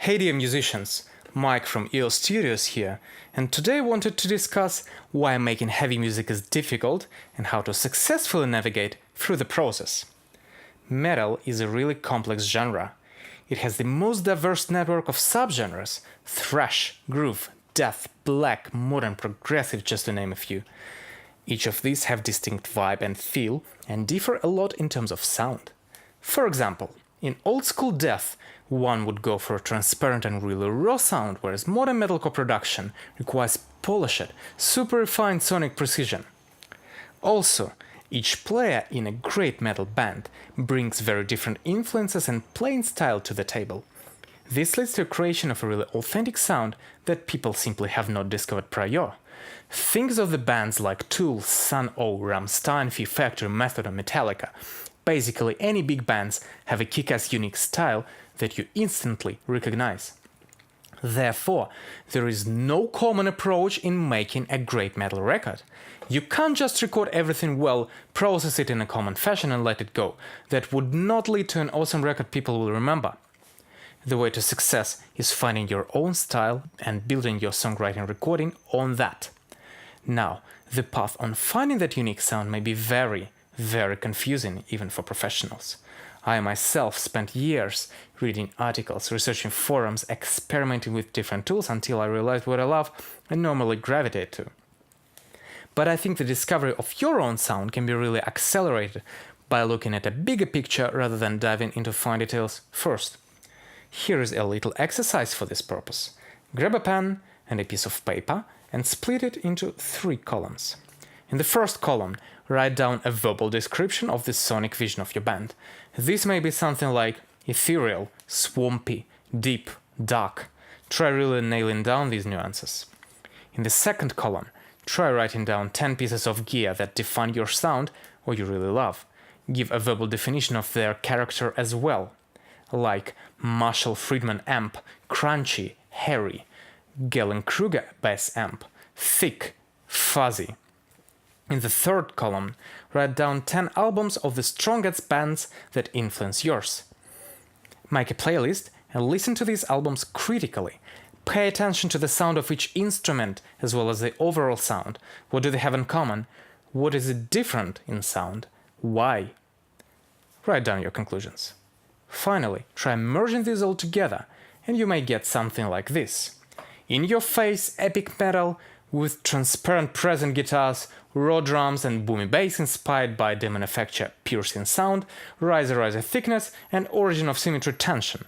Hey dear musicians, Mike from EOS Studios here, and today I wanted to discuss why making heavy music is difficult and how to successfully navigate through the process. Metal is a really complex genre. It has the most diverse network of subgenres: thrash, groove, death, black, modern, progressive, just to name a few. Each of these have distinct vibe and feel and differ a lot in terms of sound. For example, in old school death, one would go for a transparent and really raw sound, whereas modern metalcore production requires polished, super refined sonic precision. Also, each player in a great metal band brings very different influences and playing style to the table. This leads to a creation of a really authentic sound that people simply have not discovered prior. Think of the bands like Tool, Sun O, Rammstein, Fear Factory, Method, Metallica. Basically, any big bands have a kick-ass unique style that you instantly recognize. Therefore, there is no common approach in making a great metal record. You can't just record everything well, process it in a common fashion and let it go. That would not lead to an awesome record people will remember. The way to success is finding your own style and building your songwriting recording on that. Now, the path on finding that unique sound may be very confusing even for professionals. I myself spent years reading articles, researching forums, experimenting with different tools until I realized what I love and normally gravitate to. But I think the discovery of your own sound can be really accelerated by looking at a bigger picture rather than diving into fine details first. Here is a little exercise for this purpose. Grab a pen and a piece of paper and split it into 3 columns. In the first column, write down a verbal description of the sonic vision of your band. This may be something like ethereal, swampy, deep, dark. Try really nailing down these nuances. In the second column, try writing down 10 pieces of gear that define your sound or you really love. Give a verbal definition of their character as well, like Marshall Friedman amp, crunchy, hairy, Gehlen-Kruger bass amp, thick, fuzzy. In the third column, write down 10 albums of the strongest bands that influence yours. Make a playlist and listen to these albums critically. Pay attention to the sound of each instrument as well as the overall sound. What do they have in common? What is it different in sound? Why? Write down your conclusions. Finally, try merging these all together and you may get something like this. In-your-face epic metal with transparent present guitars, raw drums and boomy bass inspired by the manufacturer piercing sound, riser thickness and origin of symmetry tension.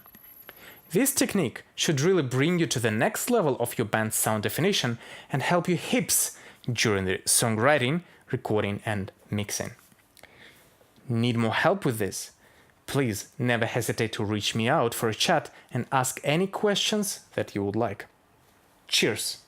This technique should really bring you to the next level of your band's sound definition and help you heaps during the songwriting, recording and mixing. Need more help with this? Please never hesitate to reach me out for a chat and ask any questions that you would like. Cheers!